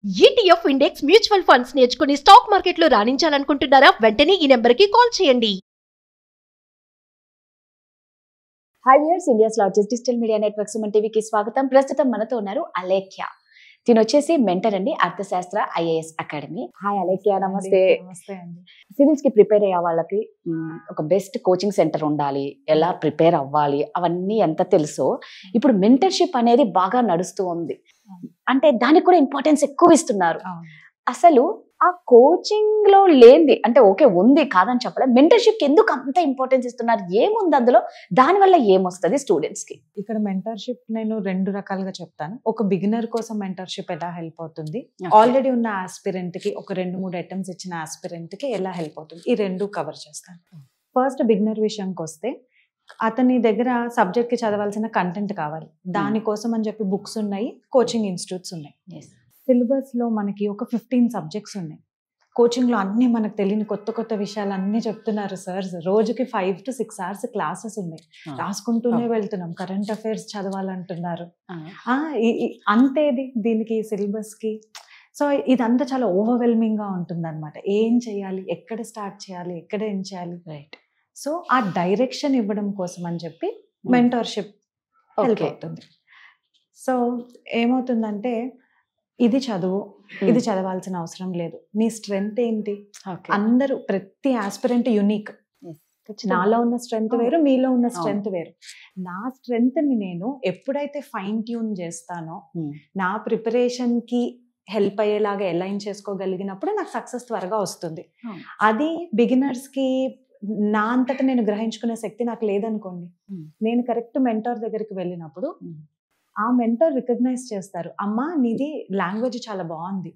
ETF index mutual funds నేర్చుకుని stock మార్కెట్లో రాణించాలనుకుంటున్నారా? వెంటనే ఈ నెంబర్కి కాల్ చేయండి. High viewers, India's largest digital media network Suman టీవీకి స్వాగతం. ప్రస్తుతం మనతో ఉన్నారు అలేఖ్య. తిను వచ్చేసి మెంటర్ అండి, అర్థశాస్త్ర IAS అకాడమీ. హాయ్ అలేఖ్య, నమస్తే. నమస్తే అండి. సివిల్స్ కి ప్రిపేర్ అయ్యే వాళ్ళకి ఒక బెస్ట్ కోచింగ్ సెంటర్ ఉండాలి, ఎలా ప్రిపేర్ అవ్వాలి, అవన్నీ ఎంత తెలుసో ఇప్పుడు మెంటర్షిప్ అనేది బాగా నడుస్తూ ఉంది. అంటే దానికి కూడా ఇంపార్టెన్స్ ఎక్కువ ఇస్తున్నారు. అసలు ఆ కోచింగ్ లో లేనిది అంటే ఓకే ఉంది కాదని చెప్పలేదు, మెంటర్షిప్ ఎందుకు అంత ఇంపార్టెన్స్ ఇస్తున్నారు? ఏముంది అందులో? దానివల్ల ఏమొస్తుంది స్టూడెంట్స్ కి? ఇక్కడ మెంటర్షిప్ నేను రెండు రకాలుగా చెప్తాను. ఒక బిగినర్ కోసం మెంటర్షిప్ ఎలా హెల్ప్ అవుతుంది, ఆల్రెడీ ఉన్న ఆస్పిరెంట్ కి ఒక 2-3 అటెంప్ట్స్ ఇచ్చిన ఆస్పిరెంట్ కి ఎలా హెల్ప్ అవుతుంది, ఈ రెండు కవర్ చేస్తాను. ఫస్ట్ బిగినర్ విషయంకి వస్తే, అతని దగ్గర సబ్జెక్ట్ కి చదవాల్సిన కంటెంట్ కావాలి. దానికోసం అని చెప్పి బుక్స్ ఉన్నాయి, కోచింగ్ ఇన్స్టిట్యూట్స్ ఉన్నాయి. సిలబస్ లో మనకి ఒక 15 సబ్జెక్ట్స్ ఉన్నాయి. కోచింగ్ లో అన్ని మనకు తెలియని కొత్త కొత్త విషయాలు అన్ని చెప్తున్నారు సార్స్. రోజుకి 5 to 6 hours క్లాసెస్ ఉన్నాయి, రాసుకుంటూనే వెళ్తున్నాం. Current affairs చదవాలంటున్నారు. అంతేది దీనికి సిలబస్ కి. సో ఇదంతా చాలా ఓవర్వెల్మింగ్ గా ఉంటుంది అనమాట. ఏం చేయాలి, ఎక్కడ స్టార్ట్ చేయాలి, ఎక్కడ ఏం చేయాలి, రైట్. సో ఆ డైరెక్షన్ ఇవ్వడం కోసం అని చెప్పి మెంటర్షిప్ హెల్ప్ అవుతుంది. సో ఏమవుతుందంటే, ఇది చదువు, ఇది చదవాల్సిన అవసరం లేదు, నీ స్ట్రెంగ్త్ ఏంటి, అందరూ ప్రతి ఆస్పిరెంట్ యునిక్. నాలో ఉన్న స్ట్రెంగ్త్ వేరు, మీలో ఉన్న స్ట్రెంగ్త్ వేరు. నా స్ట్రెంగ్త్ ని నేను ఎప్పుడైతే ఫైన్ ట్యూన్ చేస్తానో, నా ప్రిపరేషన్ కి హెల్ప్ అయ్యేలాగా అలైన్ చేసుకోగలిగినప్పుడు నాకు సక్సెస్ త్వరగా వస్తుంది. అది బిగినర్స్ కి నా అంతటా నేను గ్రహించుకునే శక్తి నాకు లేదనుకోండి, నేను కరెక్ట్ మెంటర్ దగ్గరికి వెళ్ళినప్పుడు ఆ మెంటర్ రికగ్నైజ్ చేస్తారు, అమ్మా నీది లాంగ్వేజ్ చాలా బాగుంది,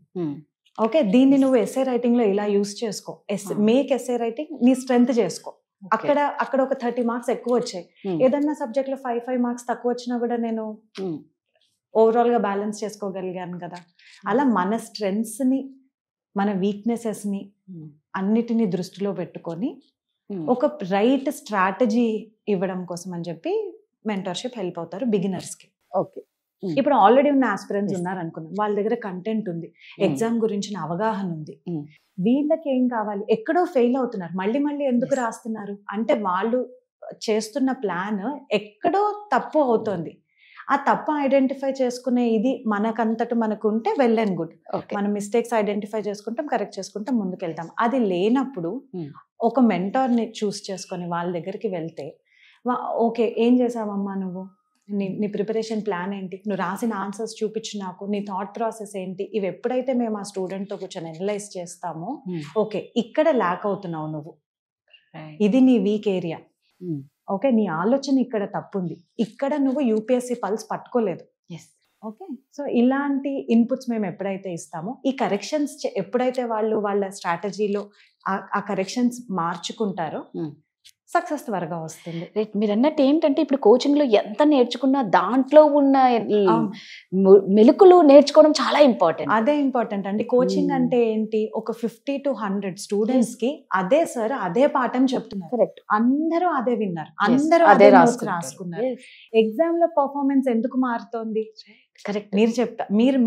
ఓకే దీన్ని నువ్వు ఎస్ఏ రైటింగ్ లో ఇలా యూస్ చేసుకో, మేక్ ఎస్ఏ రైటింగ్ నీ స్ట్రెంగ్త్ చేసుకో. అక్కడ ఒక 30 మార్క్స్ ఎక్కువ వచ్చాయి, ఏదన్నా సబ్జెక్ట్ లో 5 మార్క్స్ తక్కువ వచ్చినా కూడా నేను ఓవరాల్ గా బ్యాలెన్స్ చేసుకోగలిగాను కదా. అలా మన స్ట్రెంగ్స్ ని, మన వీక్నెసెస్ ని అన్నిటినీ దృష్టిలో పెట్టుకొని ఒక రైట్ స్ట్రాటజీ ఇవ్వడం కోసం అని చెప్పి మెంటర్షిప్ హెల్ప్ అవుతారు బిగినర్స్ కి. ఓకే, ఇప్పుడు ఆల్రెడీ ఉన్న ఆస్పిరెంట్స్ ఉన్నారు అనుకున్నాం, వాళ్ళ దగ్గర కంటెంట్ ఉంది, ఎగ్జామ్ గురించిన అవగాహన ఉంది. వీళ్ళకి ఏం కావాలి, ఎక్కడో ఫెయిల్ అవుతున్నారు, మళ్ళీ మళ్ళీ ఎందుకు రాస్తున్నారు అంటే వాళ్ళు చేస్తున్న ప్లాన్ ఎక్కడో తప్పు అవుతుంది. ఆ తప్పు ఐడెంటిఫై చేసుకునే ఇది మనకంతట మనకు ఉంటే వెల్ అండ్ గుడ్. మన మిస్టేక్స్ ఐడెంటిఫై చేసుకుంటాం, కరెక్ట్ చేసుకుంటాం, ముందుకెళ్తాం. అది లేనప్పుడు ఒక మెంటర్ని చూస్ చేసుకొని వాళ్ళ దగ్గరికి వెళ్తే, ఓకే ఏం చేసావమ్మా నువ్వు, నీ ప్రిపరేషన్ ప్లాన్ ఏంటి, నువ్వు రాసిన ఆన్సర్స్ చూపించు నాకు, నీ థాట్ ప్రాసెస్ ఏంటి, ఇవి ఎప్పుడైతే మేము ఆ స్టూడెంట్తో కూర్చొని అనలైజ్ చేస్తామో, ఓకే ఇక్కడ ల్యాక్ అవుతున్నావు నువ్వు, ఇది నీ వీక్ ఏరియా, ఓకే నీ ఆలోచన ఇక్కడ తప్పుంది, ఇక్కడ నువ్వు UPSC పల్స్ పట్టుకోలేదు. ఓకే, సో ఇలాంటి ఇన్పుట్స్ మేము ఎప్పుడైతే ఇస్తామో, ఈ కరెక్షన్స్ ఎప్పుడైతే వాళ్ళు వాళ్ళ స్ట్రాటజీలో ఆ కరెక్షన్స్ మార్చుకుంటారో సక్సెస్ త్వరగా వస్తుంది. మీరు అన్నట్టు ఏంటంటే, ఇప్పుడు కోచింగ్ లో ఎంత నేర్చుకున్నా దాంట్లో ఉన్న మెలుకులు నేర్చుకోవడం చాలా ఇంపార్టెంట్. అదే ఇంపార్టెంట్ అండి. కోచింగ్ అంటే ఏంటి, ఒక 50 to 100 స్టూడెంట్స్ కి అదే సార్ అదే పాఠం చెప్తున్నారు, కరెక్ట్, అందరూ అదే విన్నారు, అందరూ అదే రాసుకున్నారు. ఎగ్జామ్ లో పర్ఫార్మెన్స్ ఎందుకు మారుతోంది? కరెక్ట్,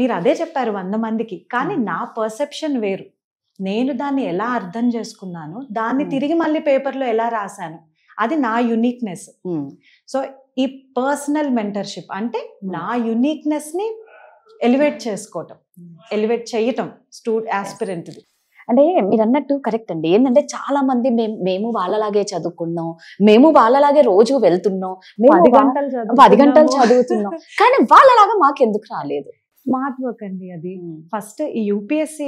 మీరు అదే చెప్పారు 100 మందికి, కానీ నా పర్సెప్షన్ వేరు. నేను దాన్ని ఎలా అర్థం చేసుకున్నాను, దాన్ని తిరిగి మళ్ళీ పేపర్లో ఎలా రాశాను, అది నా యునిక్నెస్. సో ఈ పర్సనల్ మెంటర్షిప్ అంటే నా యునిక్నెస్ ని ఎలివేట్ చేసుకోవటం, ఎలివేట్ చేయటం ఆస్పిరెంట్ది. అంటే మీరు అన్నట్టు కరెక్ట్ అండి. ఏంటంటే చాలా మంది మేము వాళ్ళలాగే చదువుకున్నాం, మేము వాళ్ళలాగే రోజు వెళ్తున్నాం, 10 గంటలు చదువుతున్నాం, కానీ వాళ్ళలాగా మాకెందుకు రాలేదు? స్మార్ట్ వర్క్ అండి అది. ఫస్ట్ ఈ UPSC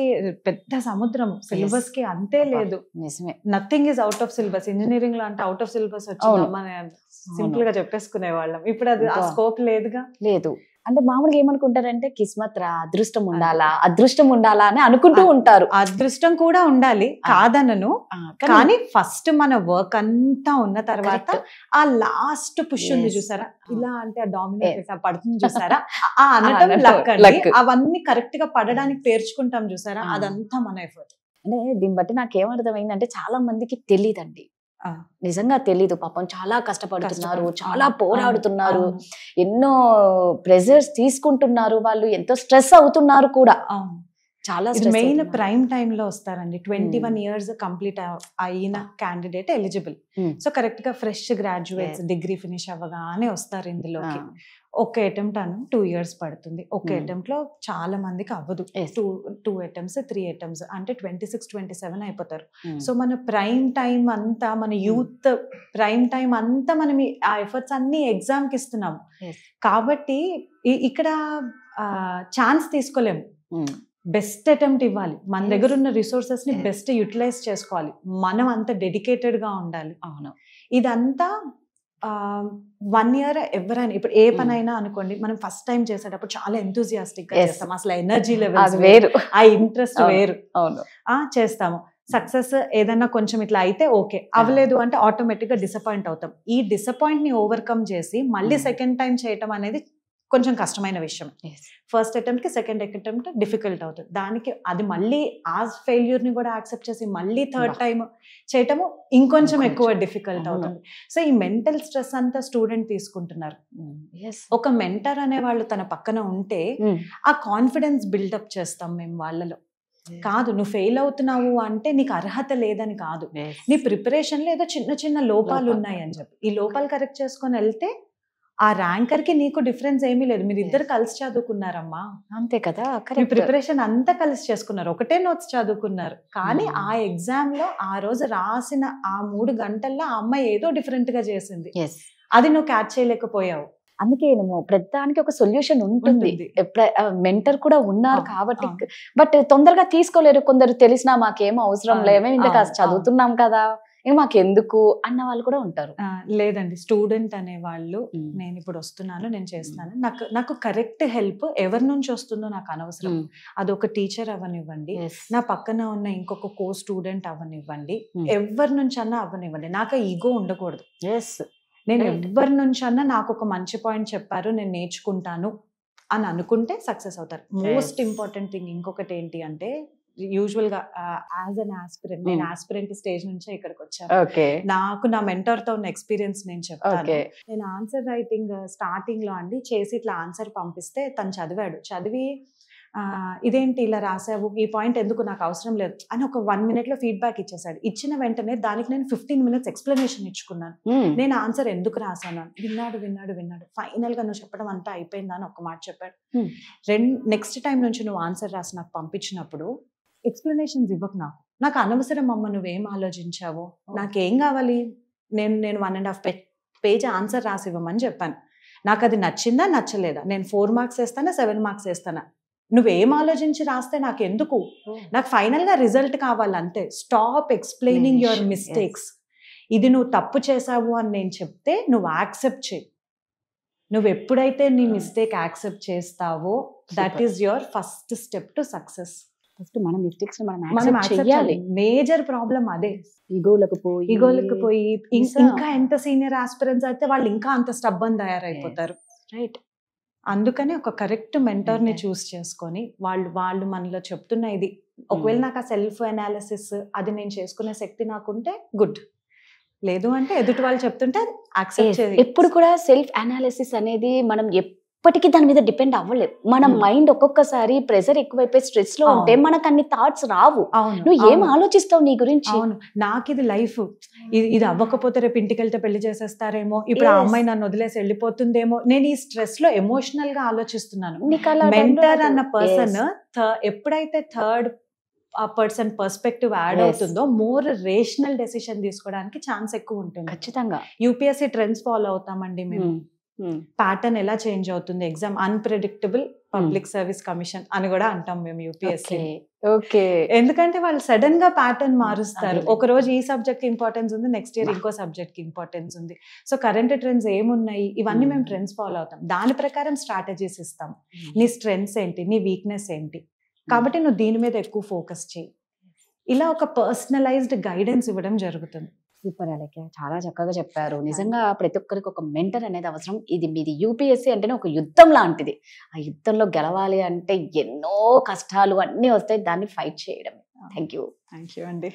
పెద్ద సముద్రం, సిలబస్ కి అంతే లేదు. నిజమే, nothing is out of syllabus. Engineering లో అంటే అవుట్ ఆఫ్ సిలబస్ వచ్చిందమ్మా సింపుల్ గా చెప్పేసుకునే వాళ్ళం. ఇప్పుడు అది ఆ స్కోప్ లేదుగా. లేదు అంటే మామూలుగా ఏమనుకుంటారంటే, కిస్మత్ రా, అదృష్టం ఉండాలా అని అనుకుంటూ ఉంటారు. అదృష్టం కూడా ఉండాలి కాదనను, కానీ ఫస్ట్ మన వర్క్ అంతా ఉన్న తర్వాత ఆ లాస్ట్ పుష్ ఉంది చూసారా, ఇలా అంటే ఆ డామినేట్ పడుతుంది చూసారా, ఆ అనటం లక్ అండి. అవన్నీ కరెక్ట్ గా పడడానికి పేర్చుకుంటాం చూసారా, అదంతా మన ఎఫర్ట్. అంటే దీన్ని బట్టి నాకేమర్థమైందంటే, చాలా మందికి తెలియదండి, నిజంగా తెలీదు. పాపం చాలా కష్టపడుతున్నారు, చాలా పోరాడుతున్నారు, ఎన్నో ప్రెజర్స్ తీసుకుంటున్నారు, వాళ్ళు ఎంతో స్ట్రెస్ అవుతున్నారు కూడా. చాలా ఇది మెయిన్ ప్రైమ్ టైమ్ లో వస్తారండి. 21 years కంప్లీట్ అయిన క్యాండిడేట్ ఎలిజిబుల్. సో కరెక్ట్ గా ఫ్రెష్ గ్రాడ్యుయేట్స్ డిగ్రీ ఫినిష్ అవ్వగానే వస్తారు ఇందులోకి. ఒక అటెంప్ట్ 2 years పడుతుంది. ఒక అటెంప్ట్ లో చాలా మందికి అవ్వదు. 2 attempts 3 attempts అంటే 26-27 అయిపోతారు. సో మన ప్రైమ్ టైం అంతా, మన యూత్ ప్రైమ్ టైం అంతా మనం ఆ ఎఫర్ట్స్ అన్ని ఎగ్జామ్ కి ఇస్తున్నాము. కాబట్టి ఇక్కడ ఛాన్స్ తీసుకోలేము. బెస్ట్ అటెంప్ట్ ఇవ్వాలి. మన దగ్గర ఉన్న రిసోర్సెస్ ని బెస్ట్ యూటిలైజ్ చేసుకోవాలి. మనం అంత డెడికేటెడ్ గా ఉండాలి. అవును. ఇదంతా 1 year ఎవరైనా ఇప్పుడు ఏ పనైనా అనుకోండి, మనం ఫస్ట్ టైం చేసేటప్పుడు చాలా ఎంతూజియాస్టిక్ గా చేస్తాం. అసలు ఎనర్జీ లెవెల్స్ వేరు, ఆ ఇంట్రెస్ట్ వేరు. అవును, చేస్తాము. సక్సెస్ ఏదైనా కొంచెం ఇట్లా అయితే ఓకే, అవ్వలేదు అంటే ఆటోమేటిక్ గా డిసప్పాయింట్ అవుతాం. ఈ డిసప్పాయింట్ ని ఓవర్కమ్ చేసి మళ్ళీ సెకండ్ టైం చేయటం అనేది కొంచెం కష్టమైన విషయం. ఫస్ట్ అటెంప్ట్ కి సెకండ్ అటెంప్ట్ డిఫికల్ట్ అవుతుంది. దానికి అది మళ్ళీ ఆ ఫెయిల్యూర్ ని కూడా యాక్సెప్ట్ చేసి మళ్ళీ థర్డ్ టైం చేయటము ఇంకొంచెం ఎక్కువ డిఫికల్ట్ అవుతుంది. సో ఈ మెంటల్ స్ట్రెస్ అంతా స్టూడెంట్ తీసుకుంటున్నారు. ఒక మెంటర్ అనే వాళ్ళు తన పక్కన ఉంటే ఆ కాన్ఫిడెన్స్ బిల్డప్ చేస్తాం మేము వాళ్ళలో. కాదు, నువ్వు ఫెయిల్ అవుతున్నావు అంటే నీకు అర్హత లేదని కాదు, నీ ప్రిపరేషన్ లో ఏదో చిన్న చిన్న లోపాలు ఉన్నాయి అని చెప్పి ఈ లోపాలు కరెక్ట్ చేసుకొని వెళ్తే ఆ ర్యాంకర్ కి నీకు డిఫరెన్స్ ఏమీ లేదు. మీరు ఇద్దరు కలిసి చదువుకున్నారమ్మా, అంతే కదా. మీ ప్రిపరేషన్ అంతా కలిసి చేసుకున్నారు, ఒకటే నోట్స్ చదువుకున్నారు. కానీ ఆ ఎగ్జామ్ లో ఆ రోజు రాసిన ఆ 3 గంటల్లో ఆ అమ్మాయి ఏదో డిఫరెంట్ గా చేసింది, అది నువ్వు క్యాచ్ చేయలేకపోయావు. అందుకే ప్రతిదానికి ఒక సొల్యూషన్ ఉంటుంది. మెంటర్ కూడా ఉన్నారు కాబట్టి. బట్ తొందరగా తీసుకోలేరు కొందరు. తెలిసినా మాకేమో అవసరం లేమే, ఇంత చదువుతున్నాం కదా, మాకెందుకు అన్న వాళ్ళు కూడా ఉంటారు. లేదండి, స్టూడెంట్ అనే వాళ్ళు నేను ఇప్పుడు వస్తున్నాను, నేను చేస్తున్నాను, నాకు కరెక్ట్ హెల్ప్ ఎవరి నుంచి వస్తుందో నాకు అనవసరం. అదొక టీచర్ అవ్వనివ్వండి, నా పక్కన ఉన్న ఇంకొక కో స్టూడెంట్ అవ్వనివ్వండి, ఎవరి నుంచి అన్నా అవ్వనివ్వండి, నాకు ఈగో ఉండకూడదు. నేను ఎవరి నుంచి అన్నా నాకు ఒక మంచి పాయింట్ చెప్పారు, నేను నేర్చుకుంటాను అని అనుకుంటే సక్సెస్ అవుతారు. మోస్ట్ ఇంపార్టెంట్ థింగ్ ఇంకొకటి ఏంటి అంటే, యూజువల్ గా యాజ్ అన్ ఆస్పిరెంట్, నేను ఆస్పిరెంట్ స్టేజ్ నుంచే ఇక్కడికి వచ్చాను. నాకు నా మెంటర్ తో ఉన్న ఎక్స్పీరియన్స్ నేను చెప్తాను. నేను ఆన్సర్ రైటింగ్ స్టార్టింగ్ లో అండి చేసి ఇట్లా ఆన్సర్ పంపిస్తే తను చదివి ఇదేంటి ఇలా రాసావు, ఈ పాయింట్ ఎందుకు నాకు అవసరం లేదు అని ఒక 1 minute లో ఫీడ్బ్యాక్ ఇచ్చేసాడు. ఇచ్చిన వెంటనే దానికి నేను 15 minutes ఎక్స్ప్లెనేషన్ ఇచ్చుకున్నాను. నేను ఆన్సర్ ఎందుకు రాసాను అని. విన్నాడు. ఫైనల్ గా నువ్వు చెప్పడం అంతా అయిపోయిందా అని ఒక మాట చెప్పాడు. నెక్స్ట్ టైం నుంచి నువ్వు ఆన్సర్ రాసి నాకు పంపించినప్పుడు ఎక్స్ప్లెనేషన్స్ ఇవ్వకు. నాకు అనవసరం అమ్మ, నువ్వేం ఆలోచించావో, నాకేం కావాలి, నేను 1.5 page ఆన్సర్ రాసి ఇవ్వమని చెప్పాను. నాకు అది నచ్చిందా నచ్చలేదా, నేను 4 marks వేస్తానా 7 marks వేస్తానా, నువ్వేం ఆలోచించి రాస్తే నాకు ఎందుకు, నాకు ఫైనల్ గా రిజల్ట్ కావాలంతే. Stop explaining your mistakes. ఇది నువ్వు తప్పు చేసావు అని నేను చెప్తే నువ్వు యాక్సెప్ట్ చేయి. నువ్వు ఎప్పుడైతే నీ మిస్టేక్ యాక్సెప్ట్ చేస్తావో that is your first step to success. First మన మిస్టేక్స్ మనం చేయాలి. మేజర్ ప్రాబ్లం అదే. ఈగోలకు పోయి ఇంకా ఎంత సీనియర్ ఆస్పిరెంట్స్ అయితే వాళ్ళు ఇంకా అంత స్టబ్బన్ తయారైపోతారు. రైట్. అందుకని ఒక కరెక్ట్ మెంటర్ ని చూస్ చేసుకొని వాళ్ళు మనలో చెప్తున్న ఇది, ఒకవేళ నాకు ఆ సెల్ఫ్ అనాలిసిస్ అది నేను చేసుకునే శక్తి నాకుంటే గుడ్, లేదు అంటే ఎదుటి వాళ్ళు చెప్తుంటే యాక్సెప్ట్ చేయాలి. ఎప్పుడు కూడా సెల్ఫ్ అనాలిసిస్ అనేది మనం ఎప్పటికీ దాని మీద డిపెండ్ అవ్వలేదు. మన మైండ్ ఒక్కొక్కసారి ప్రెషర్ ఎక్కువైపోయి స్ట్రెస్ లో ఉంటే మనకు అన్ని థాట్స్ రావు. నువ్వు ఏం ఆలోచిస్తావు నీ గురించి? అవును, నాకు ఇది లైఫ్, ఇది అవ్వకపోతే రేపు ఇంటికి వెళ్తే పెళ్లి చేసేస్తారేమో, ఇప్పుడు ఆ అమ్మాయి నన్ను వదిలేసి వెళ్ళిపోతుందేమో, నేను ఈ స్ట్రెస్ లో ఎమోషనల్ గా ఆలోచిస్తున్నాను. మెంటర్ అన్న పర్సన్ ఎప్పుడైతే థర్డ్ పర్సన్ పర్స్పెక్టివ్ యాడ్ అవుతుందో మోర్ రేషనల్ డెసిషన్ తీసుకోవడానికి ఛాన్స్ ఎక్కువ ఉంటుంది. ఖచ్చితంగా. యూపీఎస్సీ ట్రెండ్స్ ఫాలో అవుతామండి మేము. ప్యాటర్న్ ఎలా చేంజ్ అవుతుంది, exam unpredictable public service commission అని కూడా అంటాం మేము యూపీఎస్సీ. ఎందుకంటే వాళ్ళు సడన్ గా ప్యాటర్న్ మారుస్తారు. ఒక రోజు ఈ సబ్జెక్ట్ కి ఇంపార్టెన్స్ ఉంది, నెక్స్ట్ ఇయర్ ఇంకో సబ్జెక్ట్ కి ఇంపార్టెన్స్ ఉంది. సో కరెంట్ ట్రెండ్స్ ఏమున్నాయి ఇవన్నీ మేము ట్రెండ్స్ ఫాలో అవుతాం. దాని ప్రకారం స్ట్రాటజీస్ ఇస్తాం. నీ స్ట్రెంగ్స్ ఏంటి, నీ వీక్నెస్ ఏంటి, కాబట్టి నువ్వు దీని మీద ఎక్కువ ఫోకస్ చేయి. ఇలా ఒక పర్సనలైజ్డ్ గైడెన్స్ ఇవ్వడం జరుగుతుంది. సూపర్ అలెక్య, చాలా చక్కగా చెప్పారు. నిజంగా ప్రతి ఒక్కరికి ఒక మెంటర్ అనేది అవసరం. ఇది మీది యూపీఎస్సీ అంటేనే ఒక యుద్ధం లాంటిది. ఆ యుద్ధంలో గెలవాలి అంటే ఎన్నో కష్టాలు అన్నీ వస్తాయి, దాన్ని ఫైట్ చేయడం. థ్యాంక్ యూ అండి.